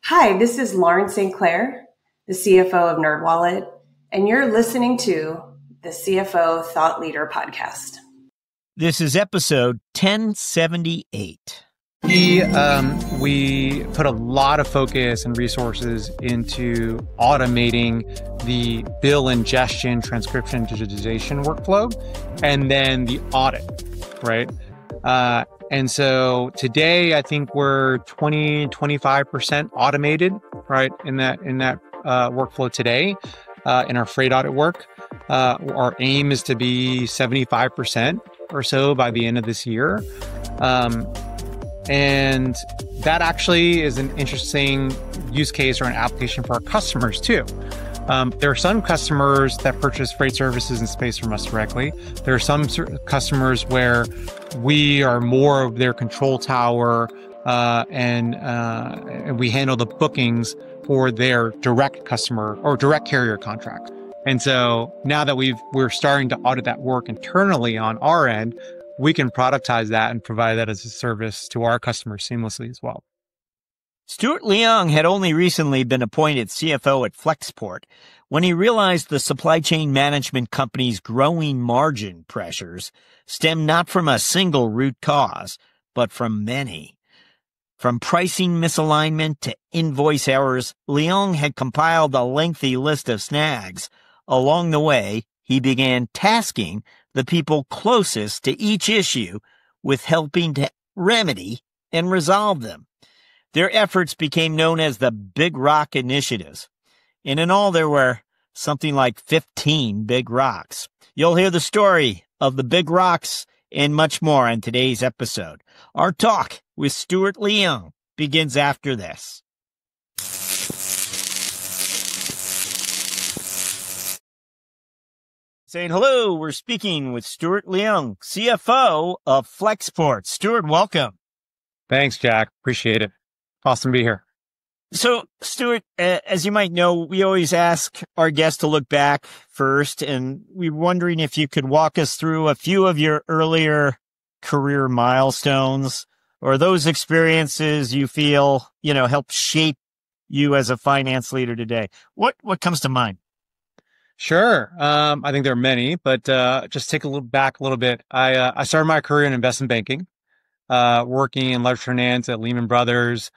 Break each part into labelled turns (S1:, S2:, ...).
S1: Hi, this is Lauren St. Clair, the CFO of NerdWallet, and you're listening to the CFO Thought Leader Podcast.
S2: This is episode 1078.
S3: We put a lot of focus and resources into automating the bill ingestion, transcription, digitization workflow, and then the audit, right? And so today, I think we're 25% automated, right? In that workflow today, in our freight audit work. Our aim is to be 75% or so by the end of this year. And that actually is an interesting use case or an application for our customers too. There are some customers that purchase freight services and space from us directly. There are some customers where we are more of their control tower, and we handle the bookings for their direct customer or direct carrier contract. And so now that we're starting to audit that work internally on our end, we can productize that and provide that as a service to our customers seamlessly as well.
S2: Stuart Leung had only recently been appointed CFO at Flexport when he realized the supply chain management company's growing margin pressures stem not from a single root cause, but from many. From pricing misalignment to invoice errors, Leung had compiled a lengthy list of snags. Along the way, he began tasking the people closest to each issue with helping to remedy and resolve them. Their efforts became known as the Big Rock Initiatives. And in all, there were something like 15 big rocks. You'll hear the story of the big rocks and much more on today's episode. Our talk with Stuart Leung begins after this. Saying hello, we're speaking with Stuart Leung, CFO of Flexport. Stuart, welcome.
S3: Thanks, Jack. Appreciate it. Awesome to be here.
S2: So, Stuart, as you might know, we always ask our guests to look back first, and we're wondering if you could walk us through a few of your earlier career milestones or those experiences you feel, help shape you as a finance leader today. What comes to mind?
S3: Sure. I think there are many, but just take a little bit. I started my career in investment banking, working in leveraged finance at Lehman Brothers.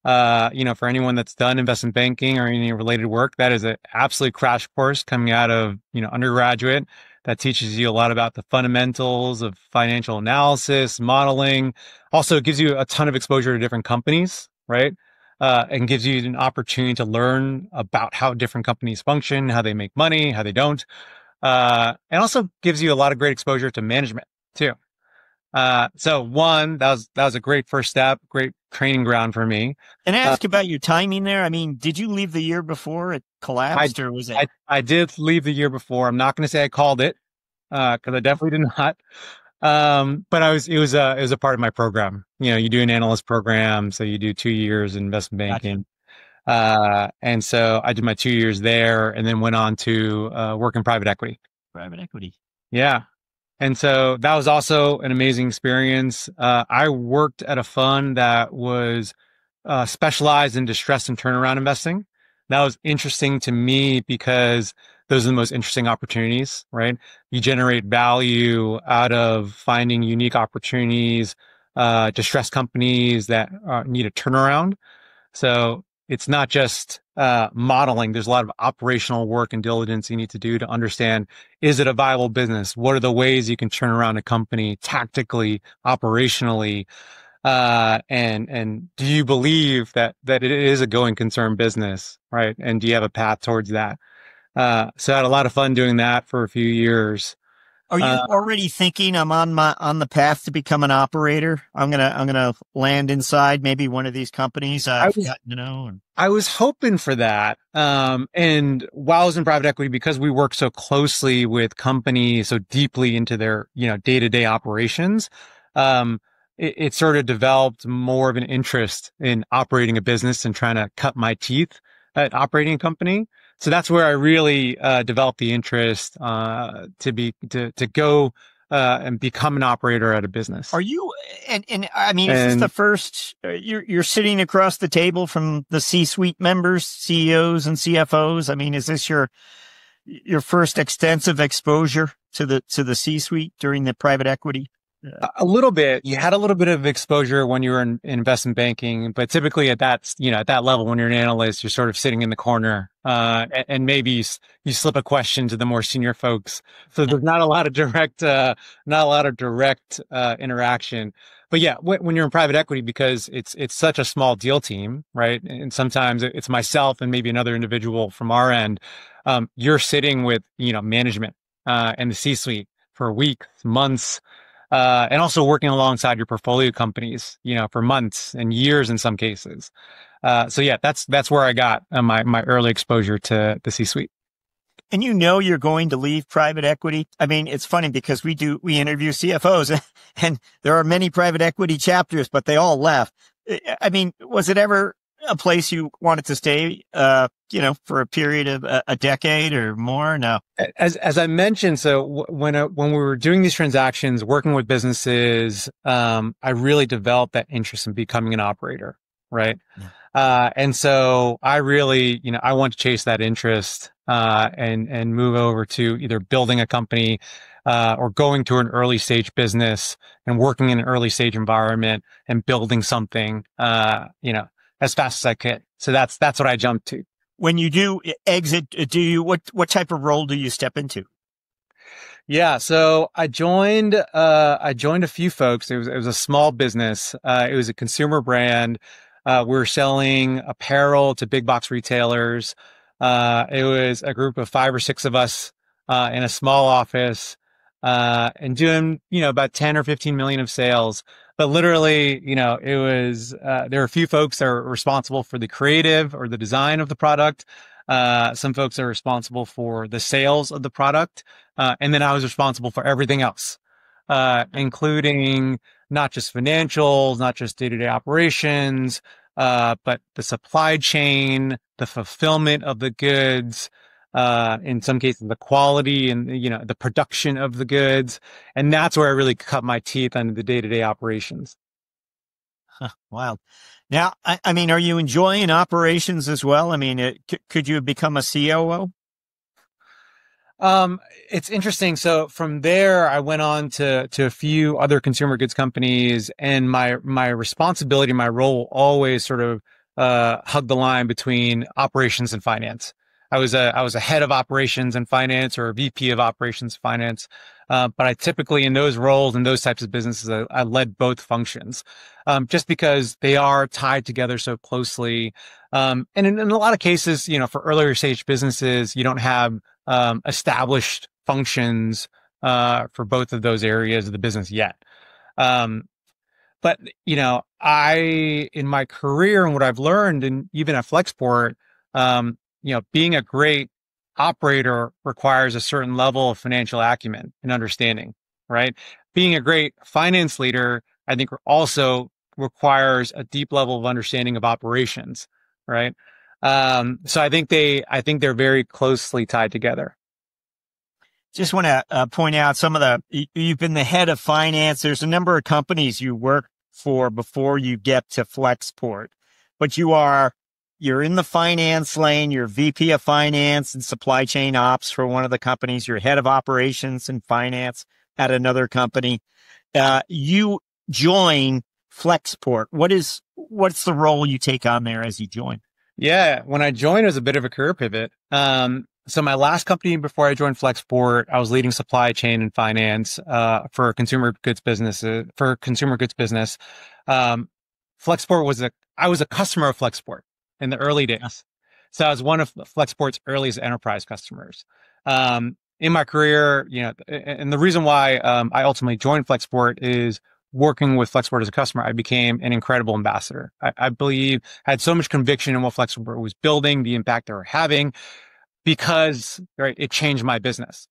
S3: For anyone that's done investment banking or any related work, that is an absolute crash course coming out of, undergraduate that teaches you a lot about the fundamentals of financial analysis, modeling. Also, it gives you a ton of exposure to different companies, right? And gives you an opportunity to learn about how different companies function, how they make money, how they don't. And also gives you a lot of great exposure to management too. So one, that was a great first step, great training ground for me.
S2: And ask about your timing there. I mean, did you leave the year before it collapsed or was it?
S3: I did leave the year before. I'm not going to say I called it, cause I definitely did not. But it was a part of my program. You do an analyst program. So you do 2 years in investment banking. Gotcha. And so I did my 2 years there and then went on to, work in private equity.
S2: Private equity.
S3: Yeah. And so that was also an amazing experience. I worked at a fund that was specialized in distress and turnaround investing. That was interesting to me because those are the most interesting opportunities, right? You generate value out of finding unique opportunities, distressed companies that need a turnaround. So it's not just modeling. There's a lot of operational work and diligence you need to do to understand, is it a viable business? What are the ways you can turn around a company tactically, operationally? And do you believe that it is a going concern business, right? And do you have a path towards that? So I had a lot of fun doing that for a few years.
S2: Are you already thinking I'm on the path to become an operator? I'm gonna land inside maybe one of these companies I've gotten to know.
S3: I was hoping for that. And while I was in private equity, because we work so closely with companies, so deeply into their, day-to-day operations, it sort of developed more of an interest in operating a business and trying to cut my teeth at operating a company. So that's where I really developed the interest to go and become an operator at a business.
S2: Are you, and I mean, is this the first, you're sitting across the table from the C-suite members, CEOs and CFOs? I mean, is this your first extensive exposure to the C-suite during the private equity?
S3: A little bit. You had a little bit of exposure when you were in investment banking, but typically at that level, when you're an analyst, you're sort of sitting in the corner, and maybe you slip a question to the more senior folks. So there's not a lot of direct interaction. But yeah, when you're in private equity, because it's such a small deal team, right? And sometimes it's myself and maybe another individual from our end. You're sitting with, management, and the C-suite for weeks, months, and also working alongside your portfolio companies, for months and years in some cases. So yeah, that's where I got my early exposure to the C-suite.
S2: And you're going to leave private equity. I mean, it's funny because we interview CFOs and there are many private equity chapters, but they all left. I mean, was it ever a place you wanted to stay, for a period of a decade or more? No.
S3: As I mentioned, so when we were doing these transactions, working with businesses, I really developed that interest in becoming an operator, right? Yeah. And so I really, I want to chase that interest, and move over to either building a company, or going to an early stage business and working in an early stage environment and building something, as fast as I could. So that's what I jumped to.
S2: When you do exit, what type of role do you step into?
S3: Yeah. So I joined a few folks. It was a small business. It was a consumer brand. We were selling apparel to big box retailers. It was a group of 5 or 6 of us, in a small office, and doing, about 10 or 15 million of sales. But literally, it was, there were a few folks that are responsible for the creative or the design of the product. Some folks are responsible for the sales of the product. And then I was responsible for everything else, including not just financials, not just day-to-day operations, but the supply chain, the fulfillment of the goods, in some cases, the quality and, the production of the goods. And that's where I really cut my teeth on the day-to-day operations.
S2: Wild. Now, I mean, are you enjoying operations as well? I mean, could you become a COO?
S3: It's interesting. So from there, I went on to a few other consumer goods companies, and my responsibility, my role always sort of, hugged the line between operations and finance. I was a head of operations and finance, or a VP of operations and finance. But I typically, in those roles and those types of businesses, I led both functions, just because they are tied together so closely. And in a lot of cases, for earlier stage businesses, you don't have established functions for both of those areas of the business yet. But in my career and what I've learned, and even at Flexport, being a great operator requires a certain level of financial acumen and understanding, right? Being a great finance leader, I think, also requires a deep level of understanding of operations, right? So I think they're very closely tied together.
S2: Just want to point out you've been the head of finance. There's a number of companies you work for before you get to Flexport, but you're in the finance lane. You're VP of finance and supply chain ops for one of the companies. You're head of operations and finance at another company. You join Flexport. What's the role you take on there as you join?
S3: Yeah. When I joined, it was a bit of a career pivot. So my last company before I joined Flexport, I was leading supply chain and finance, for a consumer goods business. Flexport I was a customer of Flexport in the early days. So I was one of Flexport's earliest enterprise customers. In my career, and the reason why, I ultimately joined Flexport is working with Flexport as a customer, I became an incredible ambassador. I believe I had so much conviction in what Flexport was building, the impact they were having, because it changed my business.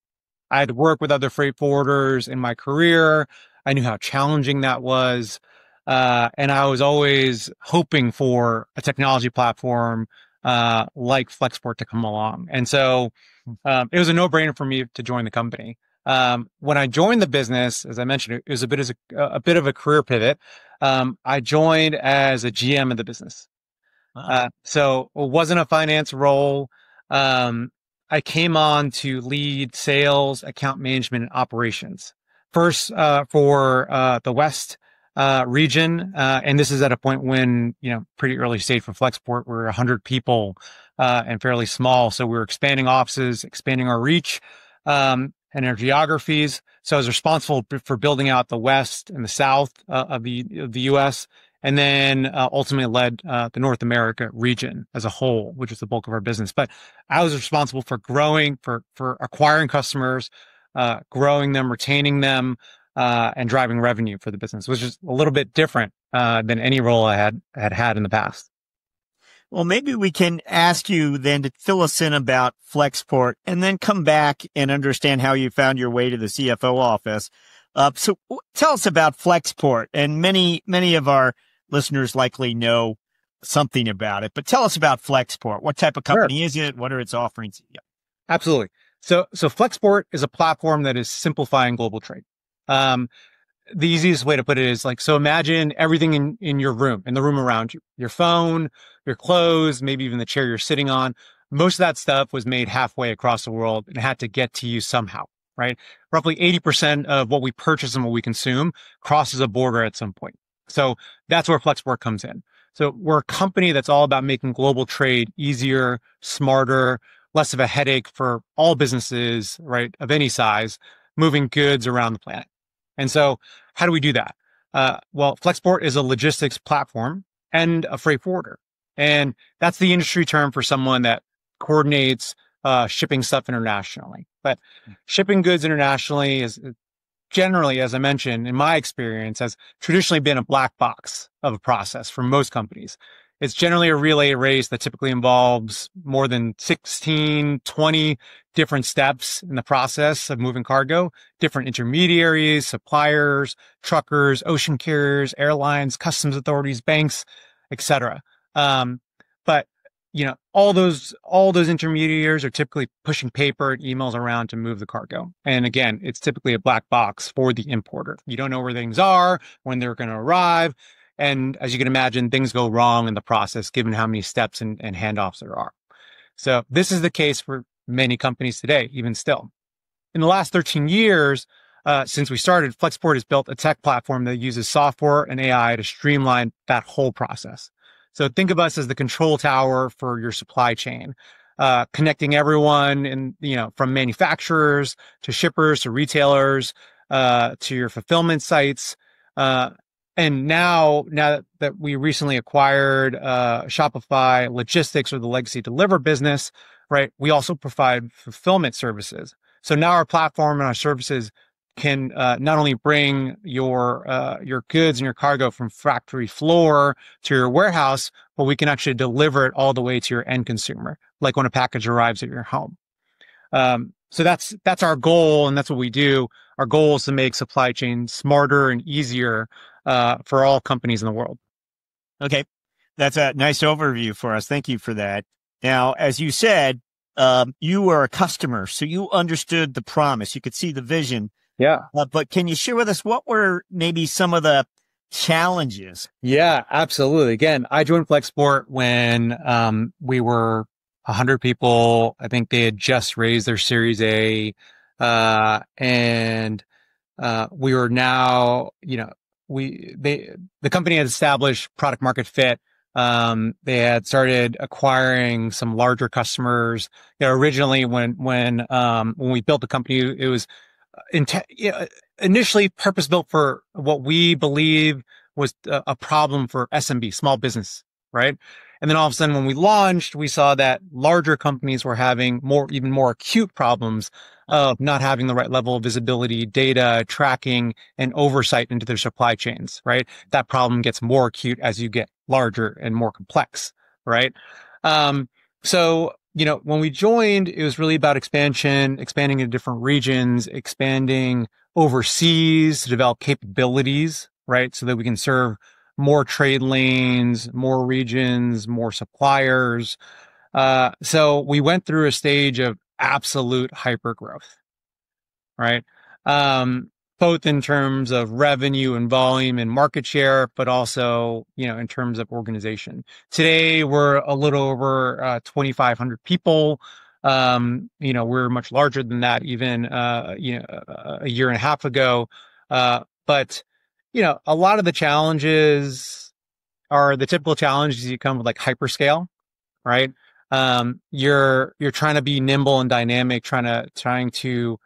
S3: I had to work with other freight forwarders in my career. I knew how challenging that was. And I was always hoping for a technology platform, like Flexport to come along. And so, it was a no-brainer for me to join the company. When I joined the business, as I mentioned, it was a bit of a career pivot. I joined as a GM of the business.
S2: Wow.
S3: So it wasn't a finance role. I came on to lead sales, account management, and operations. First, for the West region, and this is at a point when, pretty early stage for Flexport. We're 100 people and fairly small, so we're expanding offices, expanding our reach and our geographies. So I was responsible for building out the West and the South of the U.S. And then ultimately led the North America region as a whole, which is the bulk of our business. But I was responsible for growing, for acquiring customers, growing them, retaining them, and driving revenue for the business, which is a little bit different than any role I had in the past.
S2: Well, maybe we can ask you then to fill us in about Flexport and then come back and understand how you found your way to the CFO office. So tell us about Flexport, and many of our listeners likely know something about it, but tell us about Flexport. What type of company is it? What are its offerings? Yeah.
S3: Absolutely. So Flexport is a platform that is simplifying global trade. The easiest way to put it is so imagine everything in your room, in the room around you, your phone, your clothes, maybe even the chair you're sitting on. Most of that stuff was made halfway across the world and had to get to you somehow, right? Roughly 80% of what we purchase and what we consume crosses a border at some point. So that's where Flexport comes in. So we're a company that's all about making global trade easier, smarter, less of a headache for all businesses, right, of any size, moving goods around the planet. And so how do we do that? Well, Flexport is a logistics platform and a freight forwarder. And that's the industry term for someone that coordinates shipping stuff internationally. But shipping goods internationally is generally, as I mentioned, in my experience, has traditionally been a black box of a process for most companies. It's generally a relay race that typically involves more than 16, 20 different steps in the process of moving cargo, different intermediaries, suppliers, truckers, ocean carriers, airlines, customs authorities, banks, etc. But all those intermediaries are typically pushing paper and emails around to move the cargo. And again, it's typically a black box for the importer. You don't know where things are, when they're going to arrive. And as you can imagine, things go wrong in the process, given how many steps and handoffs there are. So this is the case for many companies today, even still. In the last 13 years, since we started, Flexport has built a tech platform that uses software and AI to streamline that whole process. So think of us as the control tower for your supply chain, connecting everyone from manufacturers to shippers to retailers, to your fulfillment sites. And now that we recently acquired Shopify Logistics, or the legacy Deliver business, right, we also provide fulfillment services. So now our platform and our services can not only bring your goods and your cargo from factory floor to your warehouse, but we can actually deliver it all the way to your end consumer, like when a package arrives at your home. So that's our goal, and that's what we do. Our goal is to make supply chain smarter and easier for all companies in the world.
S2: Okay. That's a nice overview for us. Thank you for that. Now, as you said, you were a customer, so you understood the promise. You could see the vision.
S3: Yeah.
S2: But can you share with us what were maybe some of the challenges?
S3: Yeah, absolutely. Again, I joined Flexport when we were 100 people. I think they had just raised their Series A, and we were now, the company had established product market fit. They had started acquiring some larger customers. Originally when we built the company, it was initially purpose built for what we believe was a problem for SMB, small business, right? And then all of a sudden, when we launched, we saw that larger companies were having even more acute problems of not having the right level of visibility, data, tracking, and oversight into their supply chains, right? That problem gets more acute as you get larger and more complex, right? So, when we joined, it was really about expanding into different regions, expanding overseas to develop capabilities, right? So that we can serve more trade lanes, more regions, more suppliers. So we went through a stage of absolute hypergrowth, right? Both in terms of revenue and volume and market share, but also, in terms of organization. Today, we're a little over 2,500 people. We're much larger than that even, a year and a half ago. But, a lot of the challenges are the typical challenges you come with like hyperscale, right? You're trying to be nimble and dynamic, trying to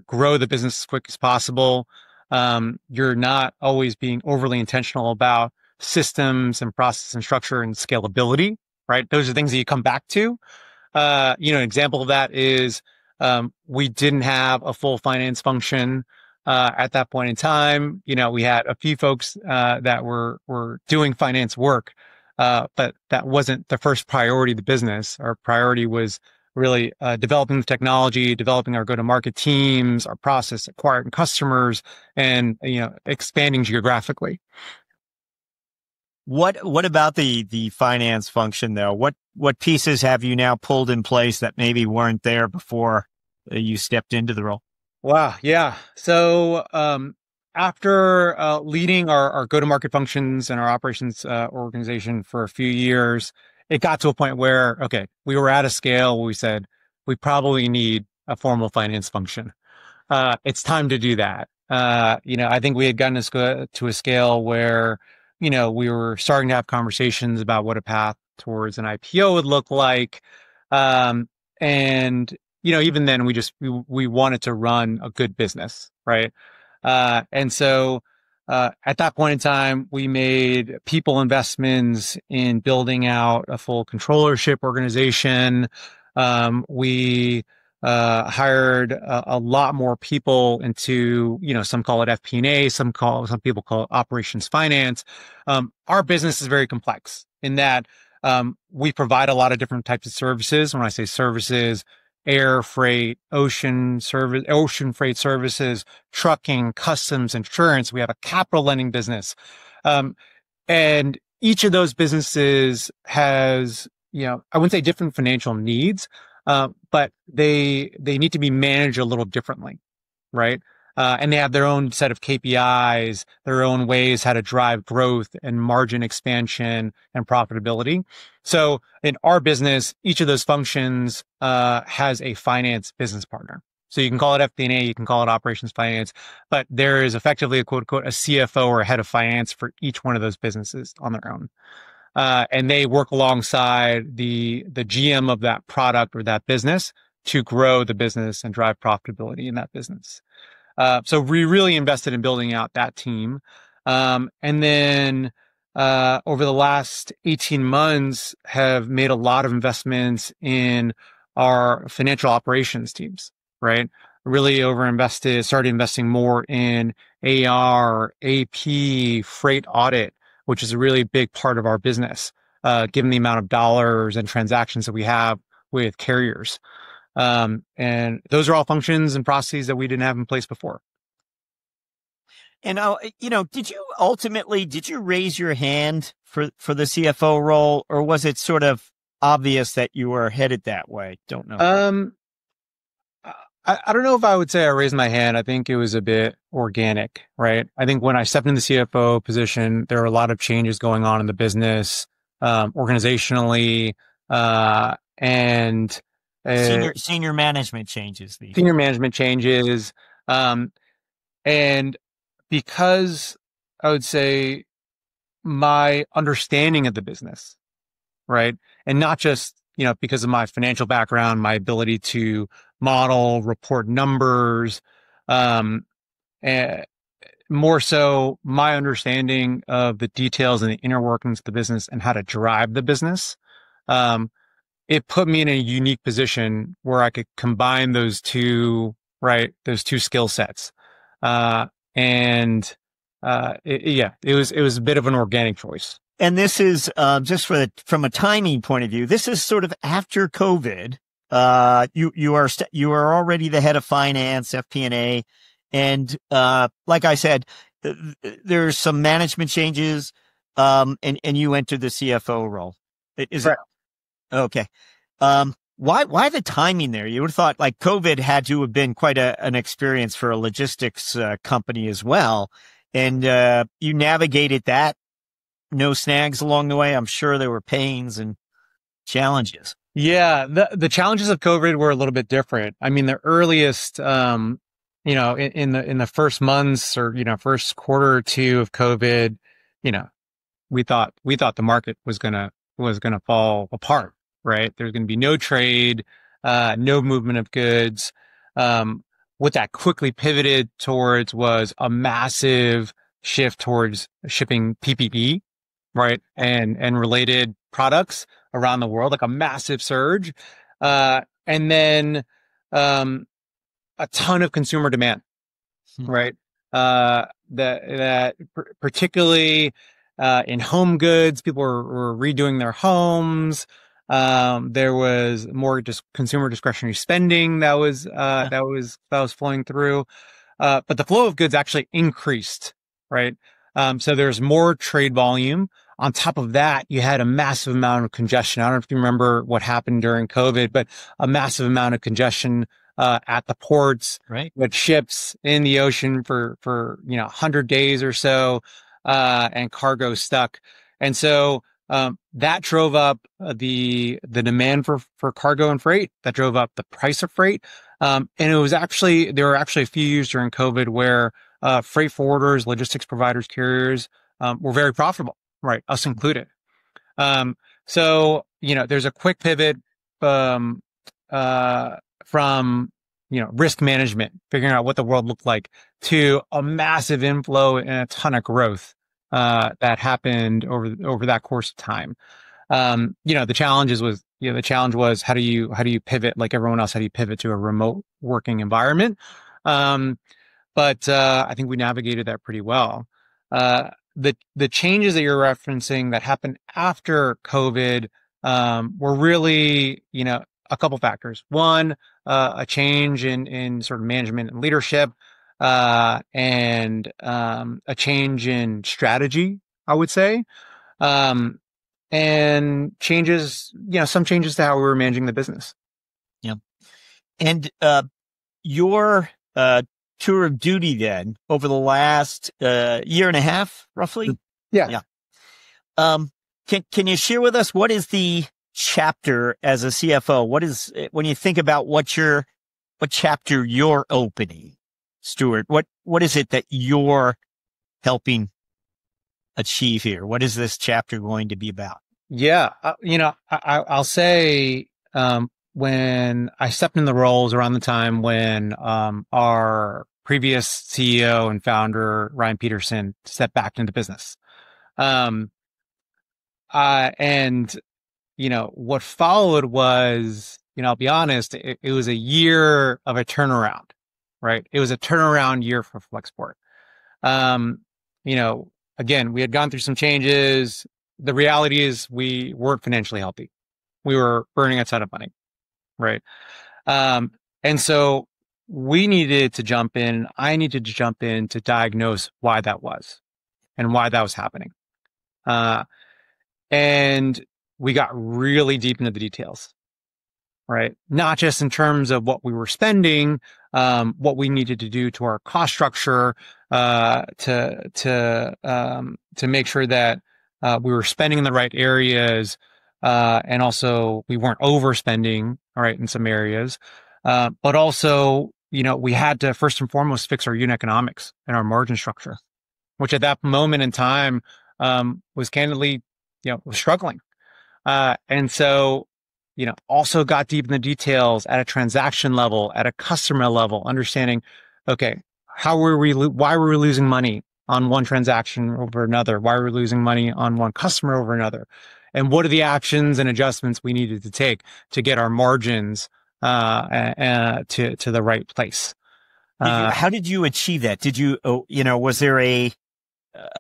S3: grow the business as quick as possible. You're not always being overly intentional about systems and process and structure and scalability, right? Those are things that you come back to. An example of that is we didn't have a full finance function at that point in time. We had a few folks that were doing finance work, but that wasn't the first priority of the business. Our priority was really developing the technology, developing our go-to-market teams, our process, acquiring customers, and expanding geographically.
S2: What about the finance function though? What pieces have you now pulled in place that maybe weren't there before you stepped into the role?
S3: Wow, yeah. So after leading our go-to-market functions and our operations organization for a few years, it got to a point where, okay, we were at a scale where we said we probably need a formal finance function. It's time to do that. I think we had gotten to a scale where, we were starting to have conversations about what a path towards an IPO would look like. And, even then we wanted to run a good business, right? And so, at that point in time, we made people investments in building out a full controllership organization. We hired a lot more people into, some call it FP&A, some people call it operations finance. Our business is very complex in that we provide a lot of different types of services. When I say services, air freight, ocean freight services, trucking, customs, insurance. We have a capital lending business. And each of those businesses has, I wouldn't say different financial needs, but they need to be managed a little differently, right? And they have their own set of KPIs, their own ways how to drive growth and margin expansion and profitability. So in our business, each of those functions has a finance business partner. So you can call it FP&A, you can call it operations finance, but there is effectively a quote unquote a CFO or a head of finance for each one of those businesses on their own. And they work alongside the GM of that product or that business to grow the business and drive profitability in that business. So we really invested in building out that team. And then over the last 18 months have made a lot of investments in our financial operations teams, right? Really started investing more in AR, AP, freight audit, which is a really big part of our business, given the amount of dollars and transactions that we have with carriers. And those are all functions and processes that we didn't have in place before.
S2: And, did you raise your hand for the CFO role, or was it sort of obvious that you were headed that way? Don't know.
S3: I don't know if I would say I raised my hand. I think it was a bit organic, right? I think when I stepped in the CFO position, there were a lot of changes going on in the business, organizationally, and
S2: senior management changes.
S3: Senior management changes. And because I would say my understanding of the business, right? And not just, because of my financial background, my ability to model, report numbers, and more so my understanding of the details and the inner workings of the business and how to drive the business. It put me in a unique position where I could combine those two skill sets. It was a bit of an organic choice.
S2: And this is just from a timing point of view. This is sort of after COVID. You are already the head of finance, FP&A, and like I said, there's some management changes, and you entered the CFO role. Is
S3: right.
S2: it okay? Why the timing there? You would have thought like COVID had to have been quite an experience for a logistics company as well. And you navigated that, no snags along the way. I'm sure there were pains and challenges.
S3: Yeah, the challenges of COVID were a little bit different. I mean, the earliest, in the first months or first quarter or two of COVID, we thought the market was gonna fall apart, right? There's gonna be no trade, no movement of goods. What that quickly pivoted towards was a massive shift towards shipping PPE, right? And related products around the world, like a massive surge. And then, a ton of consumer demand, right? Particularly, in home goods, people were redoing their homes. There was more just consumer discretionary spending that was flowing through. But the flow of goods actually increased, right? So there's more trade volume. On top of that, you had a massive amount of congestion. I don't know if you remember what happened during COVID, but a massive amount of congestion at the ports,
S2: right,
S3: with ships in the ocean for 100 days or so, and cargo stuck. And so that drove up the demand for cargo and freight. That drove up the price of freight. And there were actually a few years during COVID where freight forwarders, logistics providers, carriers were very profitable, right? Us included. So there's a quick pivot from risk management, figuring out what the world looked like, to a massive inflow and a ton of growth that happened over that course of time. The challenge was how do you pivot like everyone else? How do you pivot to a remote working environment? But I think we navigated that pretty well. The changes that you're referencing that happened after COVID were really, a couple factors. One, a change in sort of management and leadership, and a change in strategy, I would say, and changes, some changes to how we were managing the business.
S2: Yeah. And your tour of duty then over the last year and a half, roughly?
S3: Yeah.
S2: Can you share with us what is the chapter as a CFO? What is, when you think about what chapter you're opening, Stuart, what is it that you're helping achieve here? What is this chapter going to be about?
S3: Yeah. I'll say, when I stepped in the roles around the time when, our previous CEO and founder, Ryan Peterson, stepped back into business. What followed was, I'll be honest, it was a year of a turnaround, right? It was a turnaround year for Flexport. Again, we had gone through some changes. The reality is we weren't financially healthy. We were burning a ton of money, right? And so we needed to jump in. I needed to jump in to diagnose why that was and why that was happening. And we got really deep into the details, right? Not just in terms of what we were spending, what we needed to do to our cost structure, to make sure that we were spending in the right areas, and also we weren't overspending, all right, in some areas. But also, we had to first and foremost fix our unit economics and our margin structure, which at that moment in time was candidly, was struggling. And so, also got deep in the details at a transaction level, at a customer level, understanding, okay, why were we losing money on one transaction over another? Why were we losing money on one customer over another? And what are the actions and adjustments we needed to take to get our margins to the right place?
S2: How did you achieve that? Did you, was there a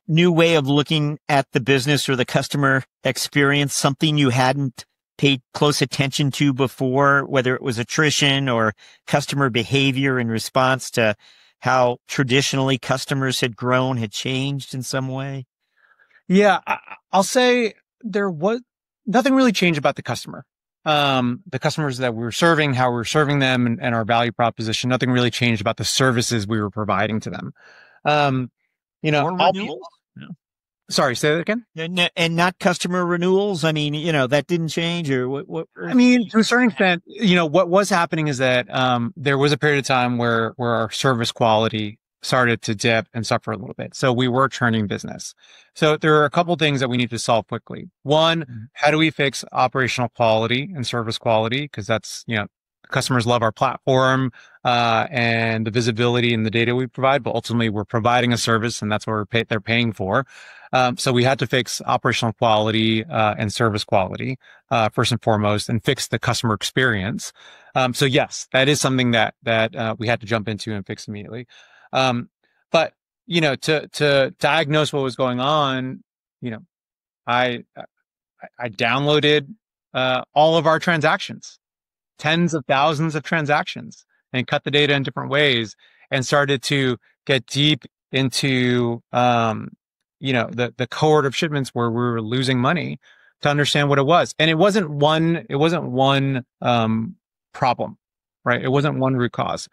S2: new way of looking at the business or the customer experience, something you hadn't paid close attention to before, whether it was attrition or customer behavior in response to how traditionally customers had grown, had changed in some way?
S3: Yeah, I'll say there was nothing really changed about the customer. the customers that we were serving, how we were serving them, and our value proposition. Nothing really changed about the services we were providing to them.
S2: Or renewals? No.
S3: Sorry, say that again.
S2: And not customer renewals. I mean, that didn't change, or what?
S3: I mean, to a certain extent, what was happening is that there was a period of time where our service quality started to dip and suffer a little bit. So we were churning business. So there are a couple of things that we need to solve quickly. One, how do we fix operational quality and service quality? Because that's, customers love our platform and the visibility and the data we provide, but ultimately we're providing a service and that's what they're paying for. So we had to fix operational quality and service quality first and foremost, and fix the customer experience. So yes, that is something that we had to jump into and fix immediately. But to diagnose what was going on, I downloaded all of our transactions, tens of thousands of transactions, and cut the data in different ways, and started to get deep into the cohort of shipments where we were losing money, to understand what it was. And it wasn't one problem, right? It wasn't one root cause.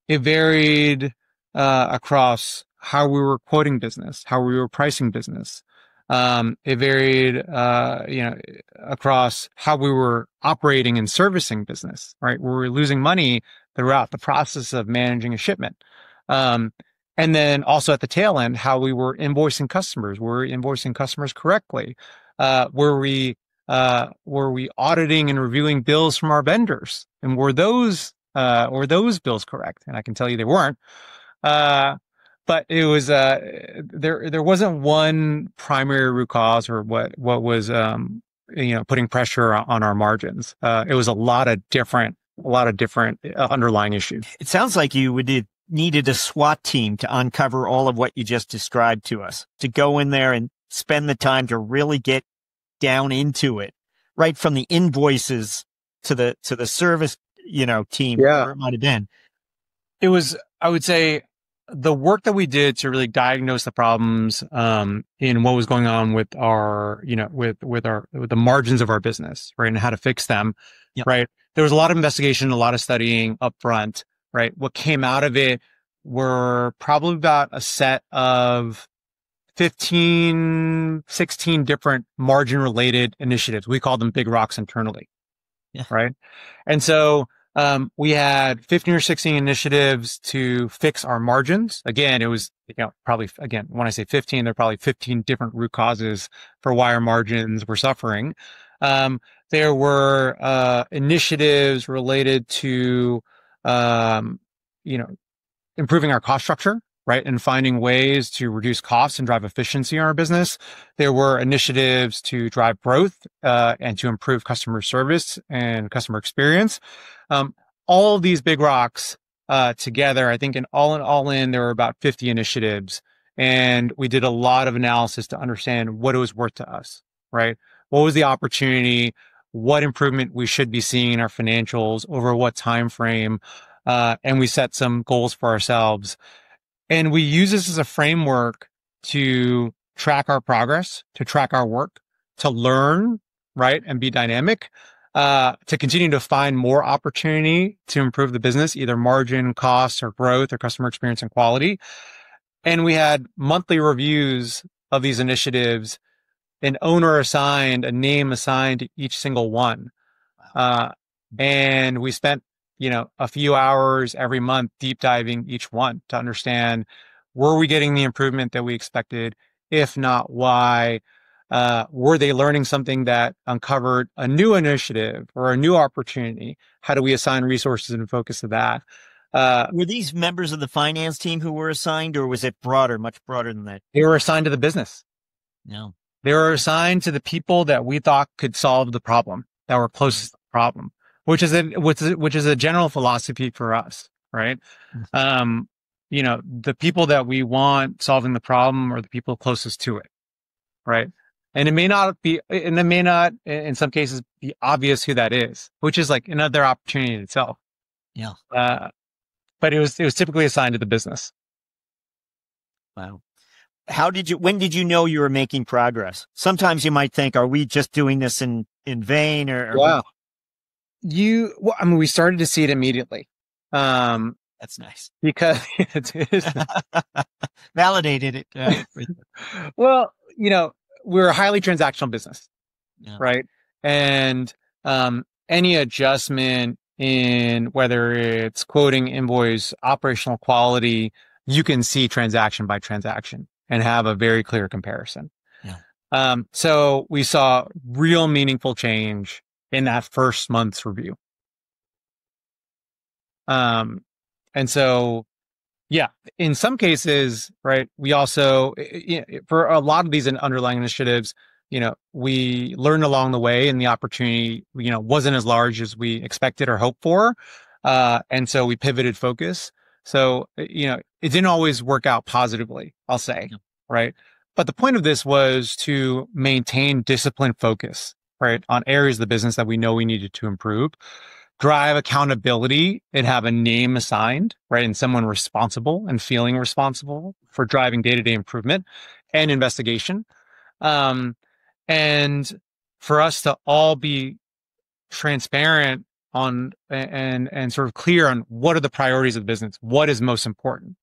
S3: It varied across how we were quoting business, how we were pricing business. It varied, across how we were operating and servicing business, right? We were losing money throughout the process of managing a shipment. And then also at the tail end, how we were invoicing customers. Were we invoicing customers correctly? Were we auditing and reviewing bills from our vendors? And were those bills correct? And I can tell you they weren't. But it was, there wasn't one primary root cause or what was, putting pressure on our margins. It was a lot of different underlying issues.
S2: It sounds like you needed a SWAT team to uncover all of what you just described to us, to go in there and spend the time to really get down into it, right from the invoices to the service, team, where it might have been.
S3: It was, I would say, the work that we did to really diagnose the problems in what was going on with our, with the margins of our business, right, and how to fix them, right. There was a lot of investigation, a lot of studying up front, right. What came out of it were probably about a set of 15, 16 different margin related initiatives. We call them big rocks internally. Yeah. Right. And so we had 15 or 16 initiatives to fix our margins. Again, it was, probably, again, when I say 15, there are probably 15 different root causes for why our margins were suffering. There were initiatives related to, improving our cost structure, right, and finding ways to reduce costs and drive efficiency in our business. There were initiatives to drive growth and to improve customer service and customer experience. All of these big rocks together, I think all in, there were about 50 initiatives. And we did a lot of analysis to understand what it was worth to us, right? What was the opportunity? What improvement we should be seeing in our financials over what time frame? And we set some goals for ourselves. And we use this as a framework to track our progress, to track our work, to learn, right, and be dynamic, to continue to find more opportunity to improve the business, either margin, costs, or growth, or customer experience and quality. And we had monthly reviews of these initiatives, an owner assigned, a name assigned to each single one. And we spent a few hours every month deep diving each one to understand, were we getting the improvement that we expected? If not, why? Were they learning something that uncovered a new initiative or a new opportunity? How do we assign resources and focus to that?
S2: Were these members of the finance team who were assigned, or was it broader, much broader than that?
S3: They were assigned to the business.
S2: No.
S3: They were assigned to the people that we thought could solve the problem, that were closest to the problem. Which is a general philosophy for us, right? The people that we want solving the problem are the people closest to it, right? And it may not, in some cases, be obvious who that is, which is like another opportunity in itself.
S2: Yeah.
S3: But it was typically assigned to the business.
S2: Wow. when did you know you were making progress? Sometimes you might think, are we just doing this in vain or
S3: Well, I mean, we started to see it immediately.
S2: That's nice.
S3: Because it is
S2: validated it.
S3: Well, we're a highly transactional business, right? And any adjustment in whether it's quoting, invoice, operational quality, you can see transaction by transaction and have a very clear comparison. Yeah. So we saw real meaningful change in that first month's review. And so, yeah, in some cases, right, we also, for a lot of these underlying initiatives, we learned along the way and the opportunity, wasn't as large as we expected or hoped for. And so we pivoted focus. So, it didn't always work out positively, I'll say, right? But the point of this was to maintain disciplined focus, right, on areas of the business that we know we needed to improve, drive accountability and have a name assigned, right? And someone responsible and feeling responsible for driving day-to-day improvement and investigation. And for us to all be transparent on and sort of clear on what are the priorities of the business, what is most important.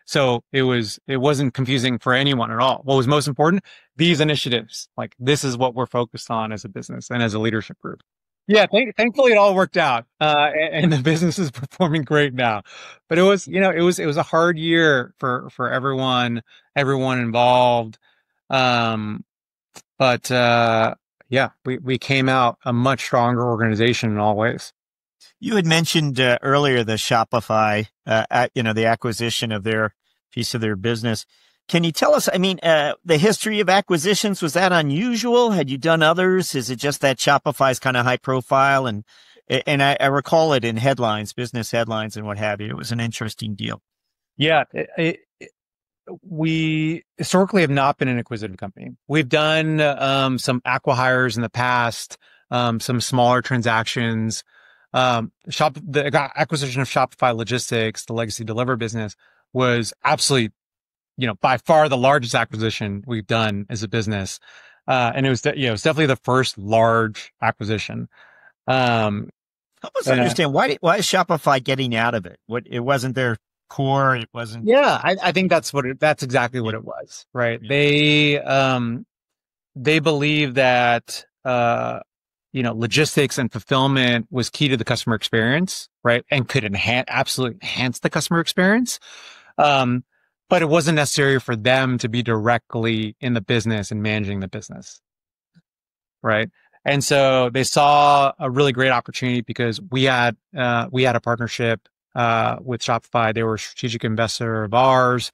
S3: So it wasn't confusing for anyone at all. What was most important? These initiatives, this is what we're focused on as a business and as a leadership group. Yeah, thankfully it all worked out, and the business is performing great now. But it was a hard year for everyone involved. But yeah, we came out a much stronger organization in all ways.
S2: You had mentioned earlier the Shopify, the acquisition of their piece of their business. Can you tell us, the history of acquisitions, was that unusual? Had you done others? Is it just that Shopify's kind of high profile? And I recall it in headlines, business headlines and what have you. It was an interesting deal.
S3: Yeah. We historically have not been an acquisitive company. We've done some acqui-hires in the past, some smaller transactions. The acquisition of Shopify Logistics, the legacy Deliver business, was absolutely, by far the largest acquisition we've done as a business. And it was definitely the first large acquisition.
S2: Help us understand why is Shopify getting out of it? It wasn't their core. It wasn't.
S3: Yeah, I think that's exactly what it was. Right. Yeah. They believe that, logistics and fulfillment was key to the customer experience, right? And could absolutely enhance the customer experience. But it wasn't necessary for them to be directly in the business and managing the business. Right. And so they saw a really great opportunity because we had a partnership, with Shopify. They were a strategic investor of ours.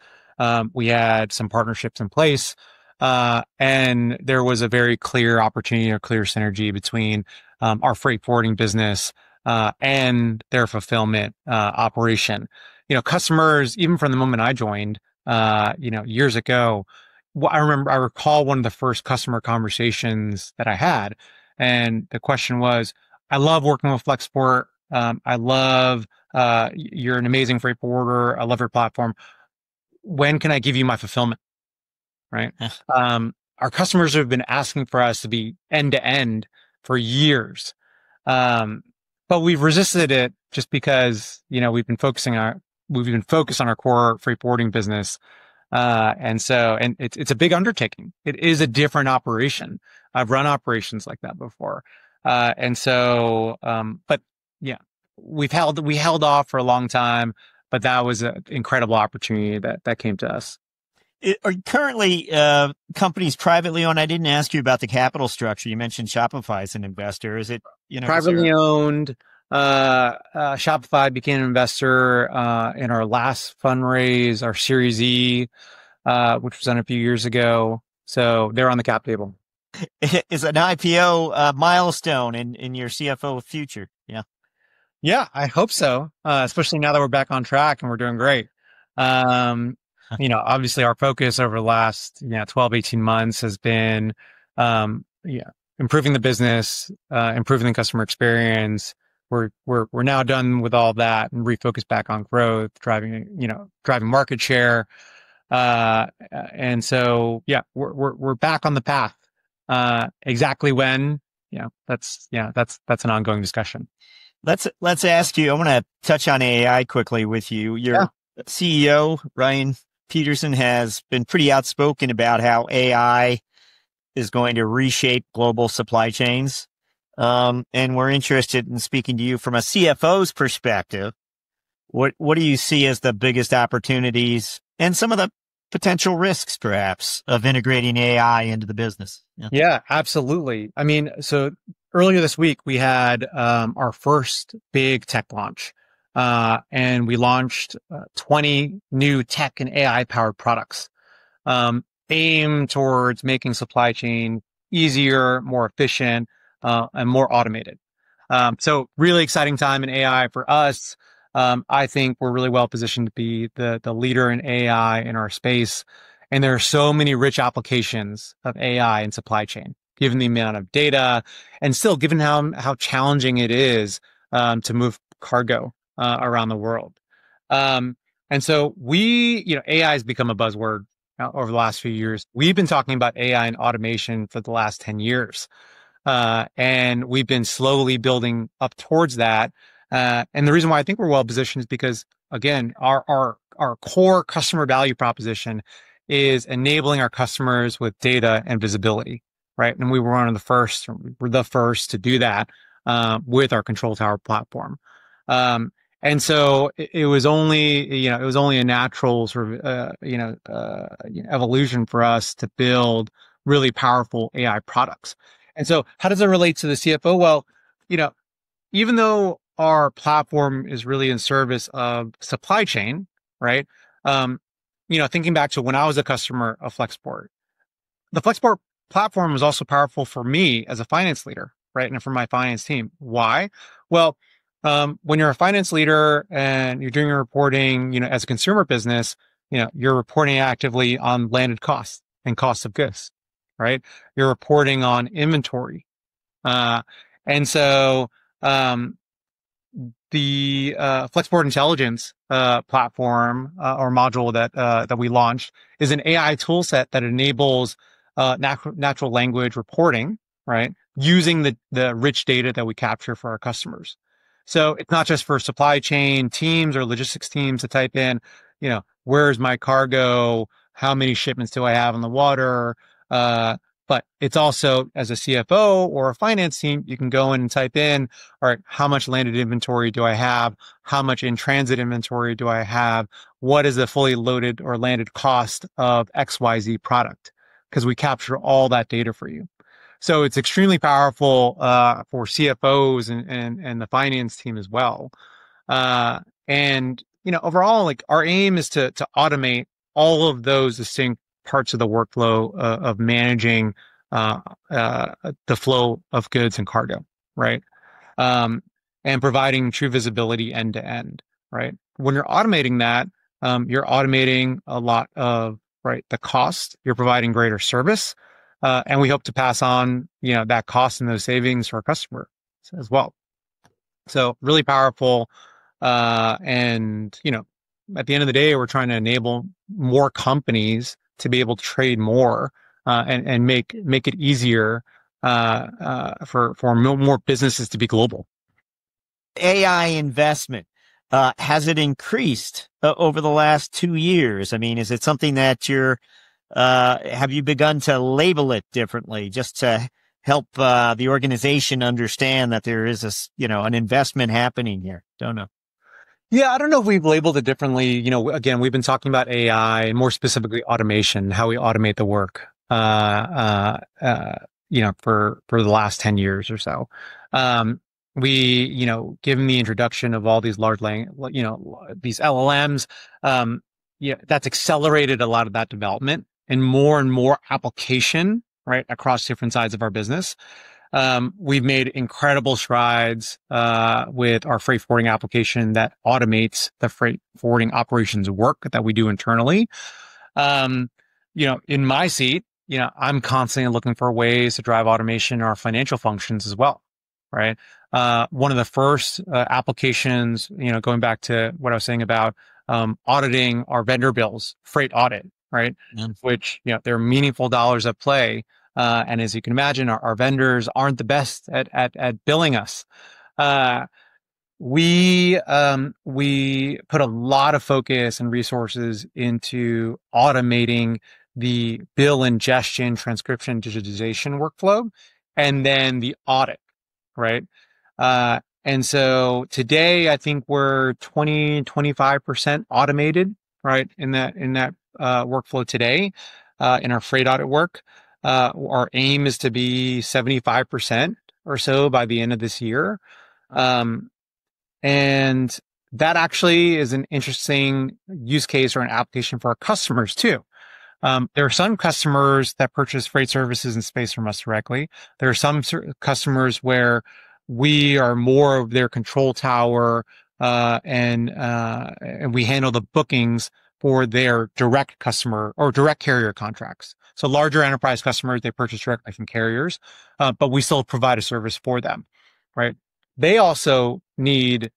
S3: We had some partnerships in place. And there was a very clear opportunity or clear synergy between, our freight forwarding business, and their fulfillment, operation. Customers, even from the moment I joined, years ago, I recall one of the first customer conversations that I had. And the question was, I love working with Flexport. I love, you're an amazing freight forwarder. I love your platform. When can I give you my fulfillment? Right. Our customers have been asking for us to be end to end for years. But we've resisted it just because, we've been focused on our core freight forwarding business. And it's a big undertaking. It is a different operation. I've run operations like that before. But yeah, we held off for a long time, but that was an incredible opportunity that came to us.
S2: Are currently companies privately owned? I didn't ask you about the capital structure. You mentioned Shopify as an investor. Is it
S3: privately owned? Shopify became an investor in our last fundraise, our Series E, which was done a few years ago. So they're on the cap table.
S2: Is an IPO milestone in your CFO future? Yeah.
S3: Yeah, I hope so. Especially now that we're back on track and we're doing great. Obviously our focus over the last 12, 18 months has been improving the business, improving the customer experience. We're now done with all that and refocus back on growth, driving market share. And so, yeah, we're back on the path. Exactly when, that's an ongoing discussion.
S2: Let's ask you. I want to touch on AI quickly with you. Your CEO, Ryan Peterson, has been pretty outspoken about how AI is going to reshape global supply chains. And we're interested in speaking to you from a CFO's perspective. What do you see as the biggest opportunities and some of the potential risks, perhaps, of integrating AI into the business?
S3: Yeah, absolutely. I mean, so earlier this week, we had our first big tech launch, and we launched 20 new tech and AI-powered products aimed towards making supply chain easier, more efficient, and more automated. So really exciting time in AI for us. I think we're really well positioned to be the leader in AI in our space. And there are so many rich applications of AI in supply chain, given the amount of data and still given how challenging it is to move cargo around the world. And so AI has become a buzzword over the last few years. We've been talking about AI and automation for the last 10 years. And we've been slowly building up towards that. And the reason why I think we're well positioned is because, again, our core customer value proposition is enabling our customers with data and visibility, right? And we were the first to do that with our Control Tower platform. And so it was only a natural sort of evolution for us to build really powerful AI products. And so how does it relate to the CFO? Well, even though our platform is really in service of supply chain, right? Thinking back to when I was a customer of Flexport, the Flexport platform was also powerful for me as a finance leader, right? And for my finance team. Why? Well, when you're a finance leader and you're doing your reporting, as a consumer business, you're reporting actively on landed costs and costs of goods, right? You're reporting on inventory. And so, the Flexport Intelligence platform or module that we launched is an AI tool set that enables natural language reporting, right? Using the rich data that we capture for our customers. So it's not just for supply chain teams or logistics teams to type in, where's my cargo? How many shipments do I have on the water? But it's also, as a CFO or a finance team, you can go in and type in, all right, how much landed inventory do I have? How much in transit inventory do I have? What is the fully loaded or landed cost of XYZ product? Because we capture all that data for you. So it's extremely powerful for CFOs and the finance team as well. Overall, like our aim is to automate all of those distinct parts of the workflow of managing the flow of goods and cargo, right? And providing true visibility end to end, right? When you're automating that, you're automating a lot of, right, the cost. You're providing greater service, and we hope to pass on, that cost and those savings to our customer as well. So really powerful, and at the end of the day, we're trying to enable more companies to be able to trade more and make it easier for more businesses to be global.
S2: AI investment, has it increased over the last 2 years? I mean, is it something that have you begun to label it differently just to help the organization understand that there is an investment happening here? Don't know.
S3: Yeah, I don't know if we've labeled it differently. Again, we've been talking about AI and more specifically automation, how we automate the work, for the last 10 years or so. Given the introduction of all these large these LLMs, that's accelerated a lot of that development and more application, right, across different sides of our business. We've made incredible strides with our freight forwarding application that automates the freight forwarding operations work that we do internally. In my seat, I'm constantly looking for ways to drive automation in our financial functions as well, right? One of the first applications, going back to what I was saying about auditing our vendor bills, freight audit, right?
S2: Yeah.
S3: Which, there are meaningful dollars at play. And as you can imagine, our vendors aren't the best at billing us. We put a lot of focus and resources into automating the bill ingestion, transcription, digitization workflow, and then the audit, right? And so today, I think we're 25% automated, right? In that workflow today, in our freight audit work. Our aim is to be 75% or so by the end of this year. And that actually is an interesting use case or an application for our customers too. There are some customers that purchase freight services and space from us directly. There are some customers where we are more of their control tower, and we handle the bookings for their direct customer or direct carrier contracts. So larger enterprise customers, they purchase directly from carriers, but we still provide a service for them, right? They also need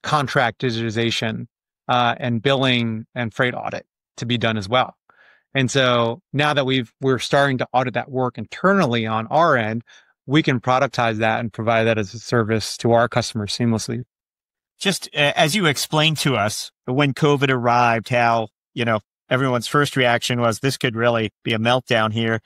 S3: contract digitization and billing and freight audit to be done as well. And so now that we're starting to audit that work internally on our end, we can productize that and provide that as a service to our customers seamlessly.
S2: Just as you explained to us when COVID arrived, how, everyone's first reaction was this could really be a meltdown here.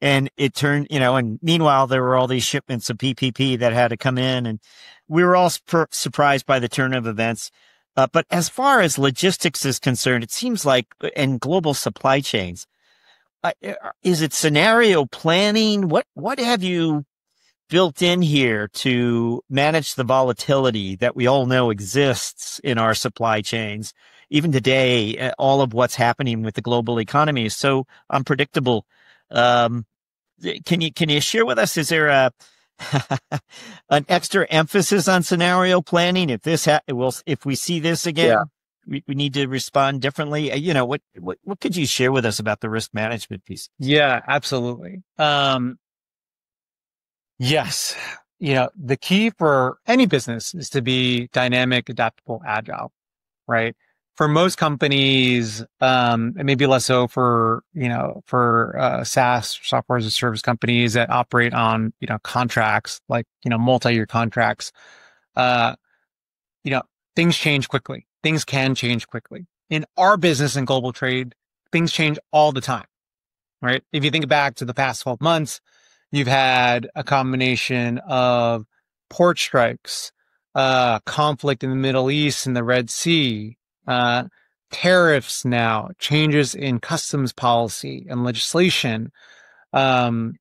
S2: And it turned, and meanwhile, there were all these shipments of PPP that had to come in, and we were all surprised by the turn of events. But as far as logistics is concerned, it seems like, and global supply chains, is it scenario planning? What have you built in here to manage the volatility that we all know exists in our supply chains? Even today, all of what's happening with the global economy is so unpredictable. Can you share with us, is there an extra emphasis on scenario planning? If we see this again, we need to respond differently. What could you share with us about the risk management piece?
S3: Yeah, absolutely. Yes. The key for any business is to be dynamic, adaptable, agile, right? For most companies, and maybe less so for SaaS, software as a service companies that operate on, contracts, like, multi-year contracts, things change quickly. Things can change quickly. In our business in global trade, things change all the time, right? If you think back to the past 12 months, you've had a combination of port strikes, conflict in the Middle East and the Red Sea, tariffs now, changes in customs policy and legislation, and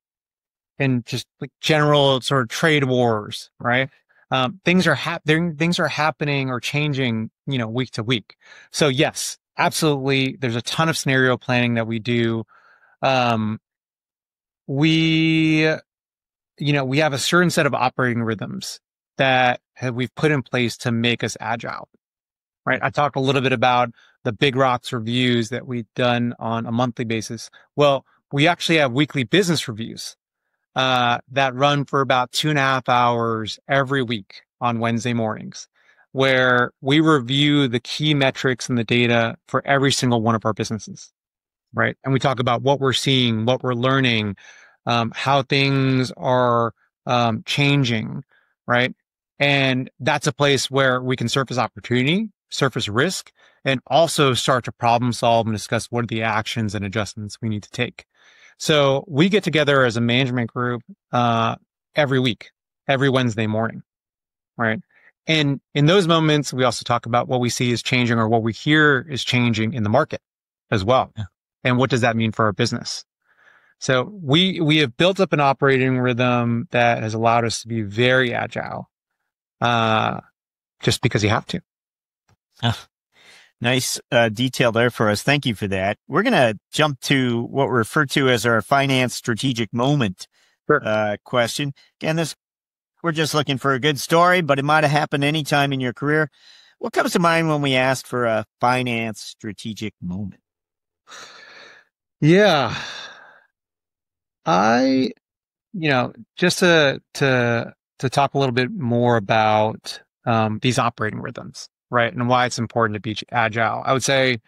S3: just like general sort of trade wars, right? Things are happening or changing, week to week. So yes, absolutely. There's a ton of scenario planning that we do. We have a certain set of operating rhythms that we've put in place to make us agile, right? I talked a little bit about the Big Rocks reviews that we've done on a monthly basis. Well, we actually have weekly business reviews that run for about 2.5 hours every week on Wednesday mornings, where we review the key metrics and the data for every single one of our businesses, right? And we talk about what we're seeing, what we're learning, how things are changing, right? And that's a place where we can surface opportunity, surface risk, and also start to problem solve and discuss what are the actions and adjustments we need to take. So we get together as a management group every week, every Wednesday morning, right? And in those moments, we also talk about what we see is changing or what we hear is changing in the market as well. Yeah. And what does that mean for our business? So we have built up an operating rhythm that has allowed us to be very agile, just because you have to.
S2: Nice detail there for us. Thank you for that. We're going to jump to what we refer to as our finance strategic moment question. Again, we're just looking for a good story, but it might have happened anytime in your career. What comes to mind when we ask for a finance strategic moment?
S3: Yeah. Just to talk a little bit more about these operating rhythms, right? And why it's important to be agile. I would say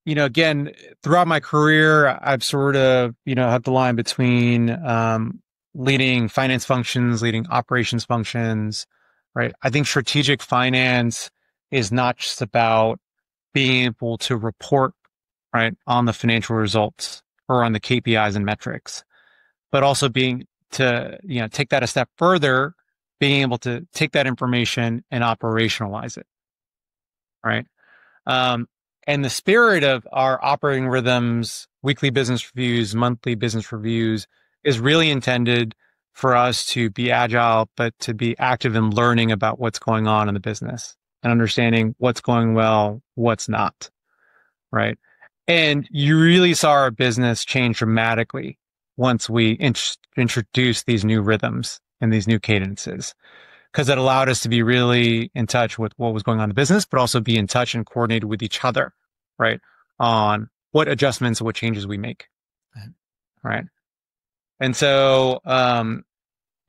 S3: again, throughout my career, I've sort of, had the line between, leading finance functions, leading operations functions, right? I think strategic finance is not just about being able to report, right, on the financial results or on the KPIs and metrics, but also being to, take that a step further, being able to take that information and operationalize it, right? And the spirit of our operating rhythms, weekly business reviews, monthly business reviews is really intended for us to be agile, but to be active in learning about what's going on in the business and understanding what's going well, what's not, right? And you really saw our business change dramatically once we introduced these new rhythms and these new cadences, because it allowed us to be really in touch with what was going on in the business, but also be in touch and coordinated with each other, right? On what adjustments, what changes we make, right? And so, I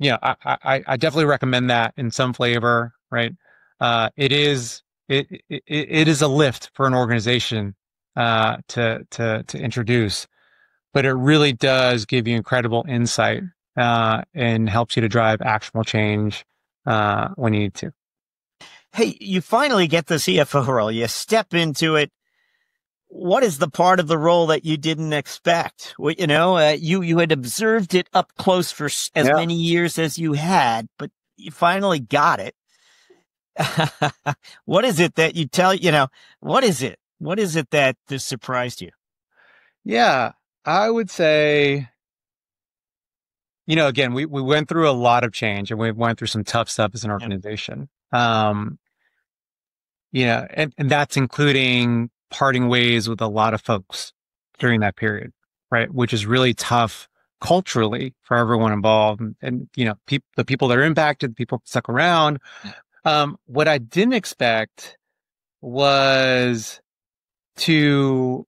S3: definitely recommend that in some flavor, right? It is a lift for an organization, to introduce, but it really does give you incredible insight, and helps you to drive actionable change, when you need to.
S2: Hey, you finally get the CFO role. You step into it. What is the part of the role that you didn't expect? Well, you had observed it up close for as many years as you had, but you finally got it. What is it that what is it? What is it that just surprised you?
S3: Yeah, I would say, again, we went through a lot of change and we went through some tough stuff as an organization. And that's including parting ways with a lot of folks during that period, right? Which is really tough culturally for everyone involved. And the people that are impacted, the people stuck around. What I didn't expect was to,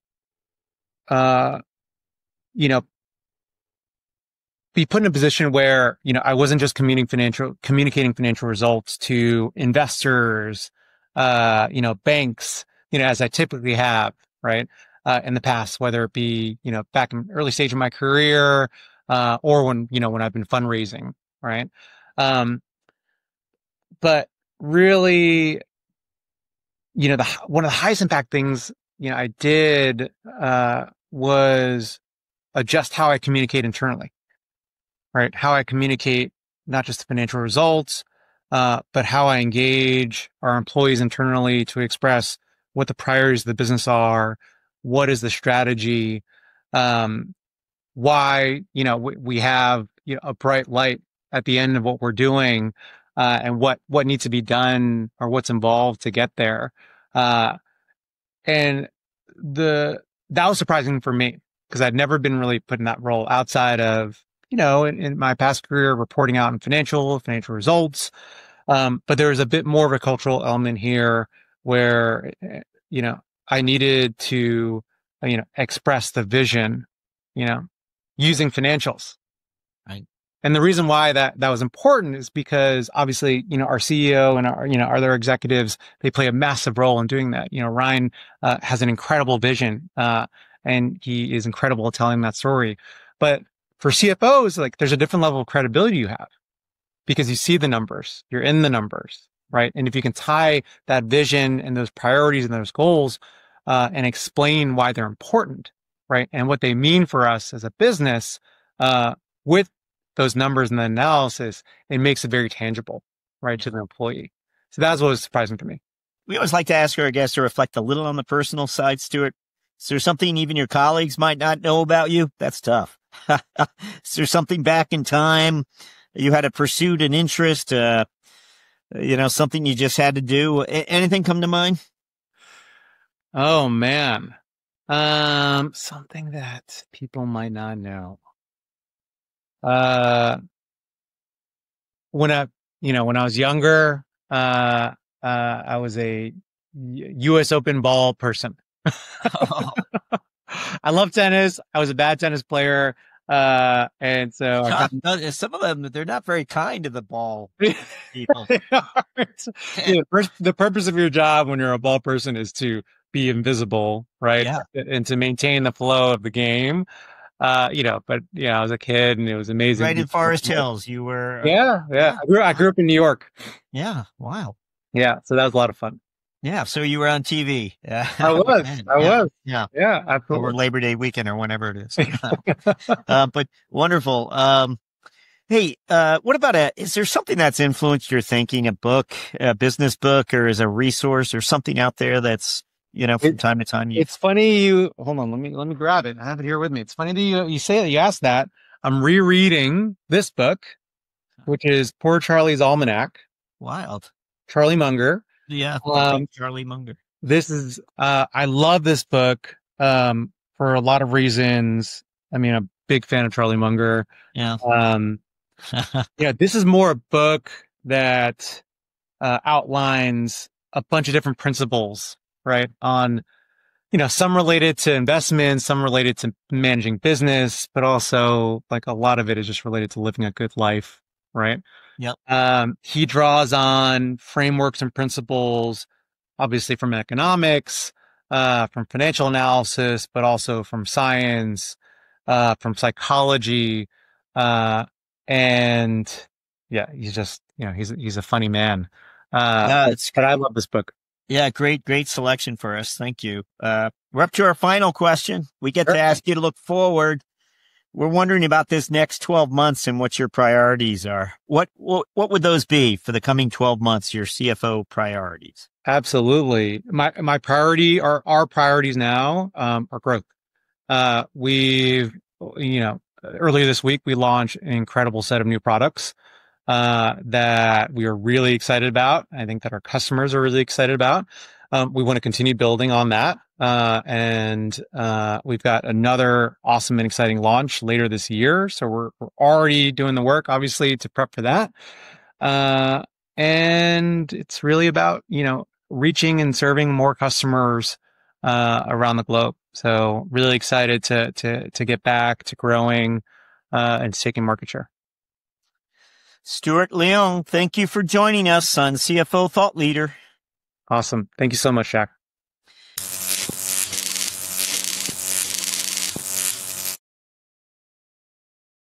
S3: be put in a position where, I wasn't just communicating financial results to investors, banks, as I typically have, right? In the past, whether it be, back in early stage of my career, or when I've been fundraising, right? But really, one of the highest impact things, I did, was adjust how I communicate internally, right? How I communicate not just the financial results, but how I engage our employees internally to express what the priorities of the business are, what is the strategy, why, we have a bright light at the end of what we're doing, and what needs to be done or what's involved to get there. And that was surprising for me because I'd never been really put in that role outside of, in my past career, reporting out on financial results. But there was a bit more of a cultural element here where, I needed to, express the vision, using financials.
S2: Right.
S3: And the reason why that was important is because obviously, our CEO and our other executives, they play a massive role in doing that. Ryan, has an incredible vision, and he is incredible at telling that story. But for CFOs, like there's a different level of credibility you have because you see the numbers, you're in the numbers, right? And if you can tie that vision and those priorities and those goals, and explain why they're important, right? And what they mean for us as a business, with those numbers and the analysis, it makes it very tangible, right, to the employee. So that's what was surprising to me.
S2: We always like to ask our guests to reflect a little on the personal side, Stuart. Is there something even your colleagues might not know about you? That's tough. Is there something back in time you had a pursuit, an interest, something you just had to do? Anything come to mind?
S3: Oh man. Something that people might not know. When I was younger, I was a US Open ball person. I love tennis. I was a bad tennis player. And so
S2: some of them, they're not very kind to the ball people.
S3: The purpose of your job when you're a ball person is to be invisible, right?
S2: Yeah.
S3: And to maintain the flow of the game. But I was a kid and it was amazing.
S2: Right in Forest Hills, you were.
S3: Yeah. I grew up in New York.
S2: Yeah. Wow.
S3: Yeah. So that was a lot of fun.
S2: Yeah. So you were on TV. Yeah.
S3: I was.
S2: Yeah.
S3: Yeah.
S2: Over
S3: Absolutely.
S2: Labor Day weekend or whenever it is. But wonderful. Hey, what about is there something that's influenced your thinking, a book, a business book, or as a resource or something out there that's, from time to time?
S3: It's funny hold on. Let me grab it. I have it here with me. It's funny that you say that you asked that. I'm rereading this book, which is Poor Charlie's Almanac.
S2: Wild.
S3: Charlie Munger.
S2: Yeah. Charlie Munger.
S3: This is, I love this book, for a lot of reasons. I mean, I'm a big fan of Charlie Munger.
S2: Yeah.
S3: This is more a book that, outlines a bunch of different principles, right? On, some related to investments, some related to managing business, but also like a lot of it is just related to living a good life, right?
S2: Yep.
S3: He draws on frameworks and principles, obviously from economics, from financial analysis, but also from science, from psychology, and he's just, he's a funny man. But I love this book.
S2: Yeah, great selection for us. Thank you. We're up to our final question. We get to ask you to look forward. We're wondering about this next 12 months and what your priorities are. What would those be for the coming 12 months, your CFO priorities?
S3: Absolutely. My priority, our priorities now, are growth. We've, earlier this week, we launched an incredible set of new products, that we are really excited about. I think that our customers are really excited about. We want to continue building on that. And we've got another awesome and exciting launch later this year. So we're already doing the work, obviously, to prep for that. And it's really about, reaching and serving more customers, around the globe. So really excited to get back to growing, and taking market share.
S2: Stuart Leung, thank you for joining us on CFO Thought Leader.
S3: Awesome. Thank you so much, Jack.